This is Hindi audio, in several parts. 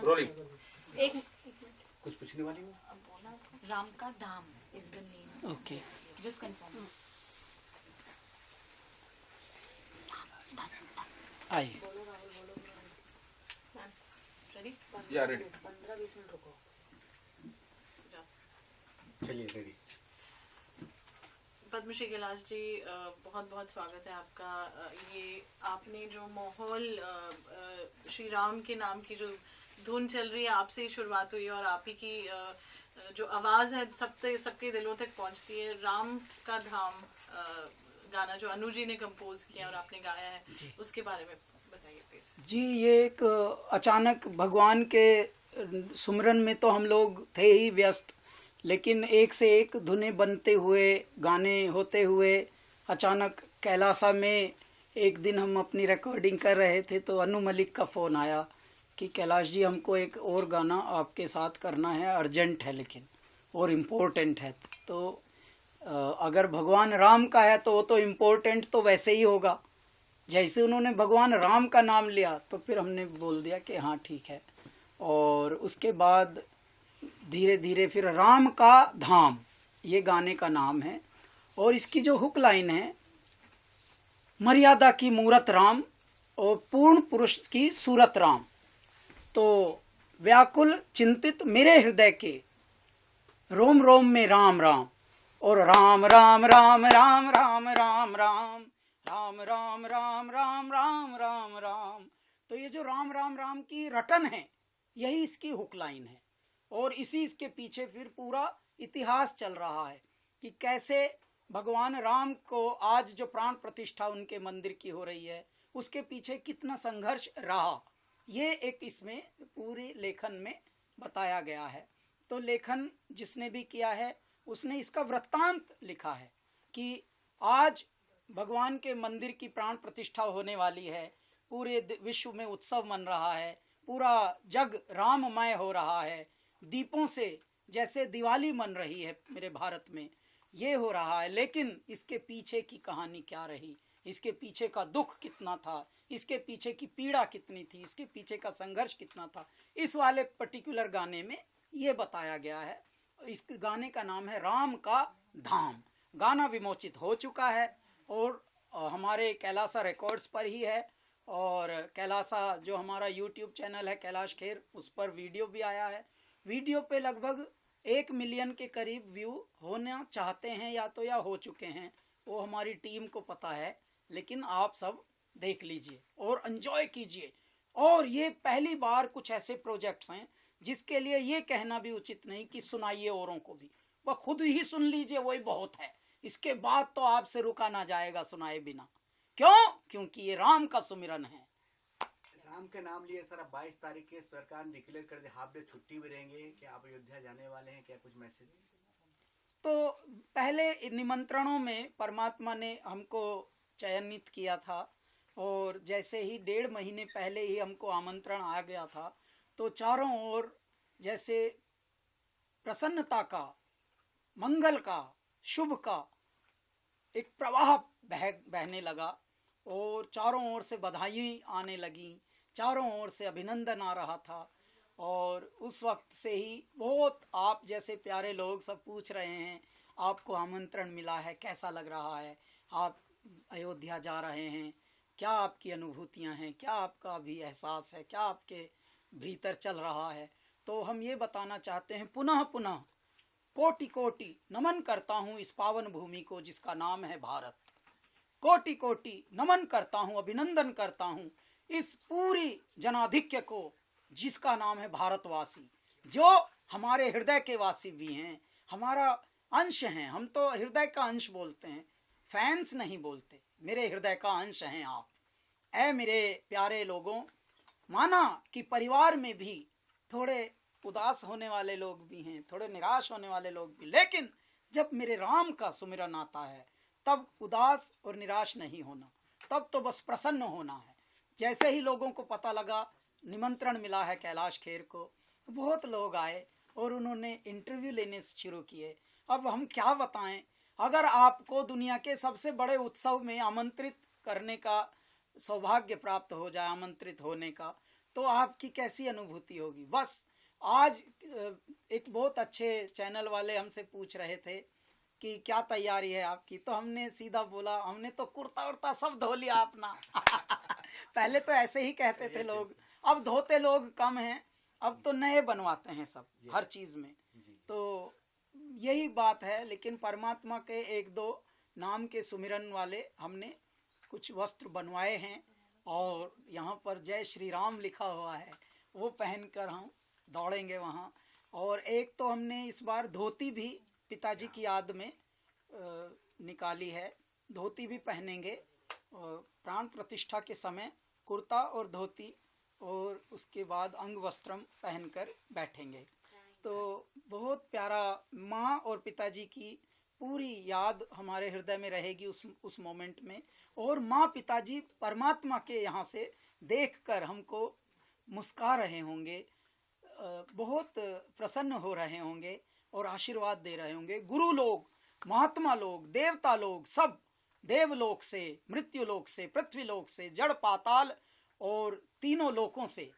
रोलिंग। एक कुछ पूछने वाली हूँ। राम का Dham is the name. Okay, just confirm. आइए। रेडी? या रेडी। 15-20 मिनट रुको। चलिए रेडी। पद्मश्री कैलाश जी, बहुत बहुत स्वागत है आपका। ये आपने जो माहौल श्री राम के नाम की जो धुन चल रही है, आपसे ही शुरुआत हुई और आप ही की जो आवाज़ है सबके दिलों तक पहुंचती है। राम का धाम गाना जो अनु जी ने कंपोज किया और आपने गाया है, उसके बारे में बताइए प्लीज। जी, ये एक अचानक भगवान के सुमिरन में तो हम लोग थे ही व्यस्त, लेकिन एक से एक धुनें बनते हुए, गाने होते हुए अचानक कैलासा में एक दिन हम अपनी रिकॉर्डिंग कर रहे थे तो अनु मलिक का फ़ोन आया कि कैलाश जी, हमको एक और गाना आपके साथ करना है, अर्जेंट है लेकिन और इम्पोर्टेंट है। तो अगर भगवान राम का है तो वो तो इम्पोर्टेंट तो वैसे ही होगा। जैसे उन्होंने भगवान राम का नाम लिया तो फिर हमने बोल दिया कि हाँ ठीक है। और उसके बाद धीरे धीरे फिर राम का धाम ये गाने का नाम है। और इसकी जो हुक लाइन है, मर्यादा की मूरत राम और पूर्ण पुरुष की सूरत राम, तो व्याकुल चिंतित मेरे हृदय के, रोम रोम में राम राम, और राम राम राम राम राम राम राम राम राम राम राम राम राम राम। तो ये जो राम राम राम की रटन है, यही इसकी हुक लाइन है। और इसी इसके पीछे फिर पूरा इतिहास चल रहा है कि कैसे भगवान राम को आज जो प्राण प्रतिष्ठा उनके मंदिर की हो रही है, उसके पीछे कितना संघर्ष रहा, ये एक इसमें पूरे लेखन में बताया गया है। तो लेखन जिसने भी किया है उसने इसका वृत्तांत लिखा है कि आज भगवान के मंदिर की प्राण प्रतिष्ठा होने वाली है, पूरे विश्व में उत्सव मन रहा है, पूरा जग राममय हो रहा है, दीपों से जैसे दिवाली मन रही है मेरे भारत में, ये हो रहा है। लेकिन इसके पीछे की कहानी क्या रही, इसके पीछे का दुख कितना था, इसके पीछे की पीड़ा कितनी थी, इसके पीछे का संघर्ष कितना था, इस वाले पर्टिकुलर गाने में ये बताया गया है। इस गाने का नाम है राम का धाम। गाना विमोचित हो चुका है और हमारे कैलासा रिकॉर्ड्स पर ही है। और कैलासा जो हमारा यूट्यूब चैनल है कैलाश खेर, उस पर वीडियो भी आया है। वीडियो पे लगभग 1 मिलियन के करीब व्यू होना चाहते हैं या हो चुके हैं, वो हमारी टीम को पता है। लेकिन आप सब देख लीजिए और एंजॉय कीजिए। और ये पहली बार कुछ ऐसे प्रोजेक्ट्स हैं जिसके लिए ये कहना भी उचित नहीं कि सुनाइए औरों को भी, वह खुद ही सुन लीजिए, वही बहुत है। इसके बाद तो आपसे रुका ना जाएगा सुनाए बिना। क्यों? क्योंकि ये राम का सुमिरन है। राम के नाम लिए सर, 22 तारीख के सरकार डिक्लेयर कर दे, हाफ डे छुट्टी भी रहेंगे, कि आप अयोध्या जाने वाले हैं, क्या कुछ मैसेज? तो पहले निमंत्रणों में परमात्मा ने हमको चयनित किया था और जैसे ही 1.5 महीने पहले ही हमको आमंत्रण आ गया था, तो चारों ओर जैसे प्रसन्नता का, मंगल का, शुभ का एक प्रवाह बहने लगा और चारों ओर से बधाई आने लगी, चारों ओर से अभिनंदन आ रहा था। और उस वक्त से ही बहुत आप जैसे प्यारे लोग सब पूछ रहे हैं, आपको आमंत्रण मिला है, कैसा लग रहा है, आप अयोध्या जा रहे हैं, क्या आपकी अनुभूतियां हैं, क्या आपका भी एहसास है, क्या आपके भीतर चल रहा है। तो हम ये बताना चाहते हैं, पुनः पुनः कोटि कोटि नमन करता हूँ इस पावन भूमि को जिसका नाम है भारत। कोटि कोटि नमन करता हूँ, अभिनंदन करता हूँ इस पूरी जनाधिक्य को जिसका नाम है भारतवासी, जो हमारे हृदय के वासी भी हैं, हमारा अंश हैं। हम तो हृदय का अंश बोलते हैं, फैंस नहीं बोलते। मेरे हृदय का अंश हैं आप। ऐ मेरे प्यारे लोगों, माना कि परिवार में भी थोड़े उदास होने वाले लोग भी हैं, थोड़े निराश होने वाले लोग भी, लेकिन जब मेरे राम का सुमिरन आता है तब उदास और निराश नहीं होना, तब तो बस प्रसन्न होना है। जैसे ही लोगों को पता लगा, निमंत्रण मिला है कैलाश खेर को, तो बहुत लोग आए और उन्होंने इंटरव्यू लेने शुरू किए। अब हम क्या बताएं, अगर आपको दुनिया के सबसे बड़े उत्सव में आमंत्रित करने का सौभाग्य प्राप्त हो जाए, आमंत्रित होने का, तो आपकी कैसी अनुभूति होगी। बस आज एक बहुत अच्छे चैनल वाले हमसे पूछ रहे थे कि क्या तैयारी है आपकी, तो हमने सीधा बोला हमने तो कुर्ता उर्ता सब धो लिया अपना। पहले तो ऐसे ही कहते थे लोग, अब धोते लोग कम हैं, अब तो नए बनवाते हैं सब हर चीज़ में। तो यही बात है। लेकिन परमात्मा के एक दो नाम के सुमिरन वाले हमने कुछ वस्त्र बनवाए हैं और यहाँ पर जय श्री राम लिखा हुआ है, वो पहनकर हम दौड़ेंगे वहाँ। और एक तो हमने इस बार धोती भी पिताजी की याद में निकाली है, धोती भी पहनेंगे। प्राण प्रतिष्ठा के समय कुर्ता और धोती और उसके बाद अंग वस्त्रम पहनकर बैठेंगे। तो बहुत प्यारा, माँ और पिताजी की पूरी याद हमारे हृदय में रहेगी उस मोमेंट में। और माँ पिताजी परमात्मा के यहाँ से देखकर हमको मुस्कुरा रहे होंगे, बहुत प्रसन्न हो रहे होंगे और आशीर्वाद दे रहे होंगे। गुरु लोग, महात्मा लोग, देवता लोग, सब देवलोक से, मृत्युलोक से, पृथ्वीलोक से, जड़ पाताल और तीनों लोकों से,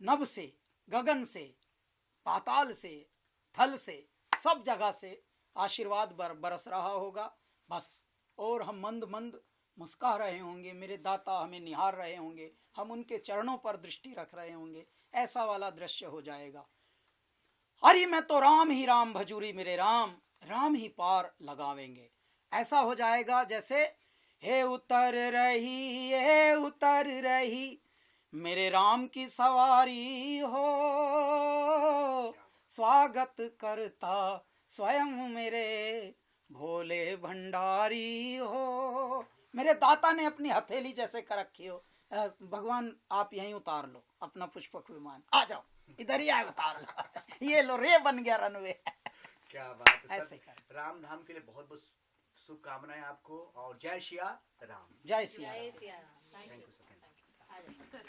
नभ से, गगन से, पाताल से, थल से, सब जगह से आशीर्वाद बरस रहा होगा बस। और हम मंद मंद मुस्कुरा रहे होंगे, मेरे दाता हमें निहार रहे होंगे, हम उनके चरणों पर दृष्टि रख रहे होंगे। ऐसा वाला दृश्य हो जाएगा। हरि मैं तो राम ही राम भजूरी मेरे राम, राम ही पार लगावेंगे। ऐसा हो जाएगा जैसे हे उतर रही, हे उतर रही मेरे राम की सवारी हो, स्वागत करता स्वयं मेरे भोले भंडारी हो। मेरे दाता ने अपनी हथेली जैसे कर रखी हो। भगवान आप यहीं उतार लो अपना पुष्पक विमान, आ जाओ इधर ही आए, उतार लो। ये लो रे बन गया रनवे। क्या बात है ऐसे सर। राम धाम के लिए बहुत बहुत शुभकामनाएं आपको और जय श्री राम। जय सिया राम। जय Siya Ram. Thank you sir. Sir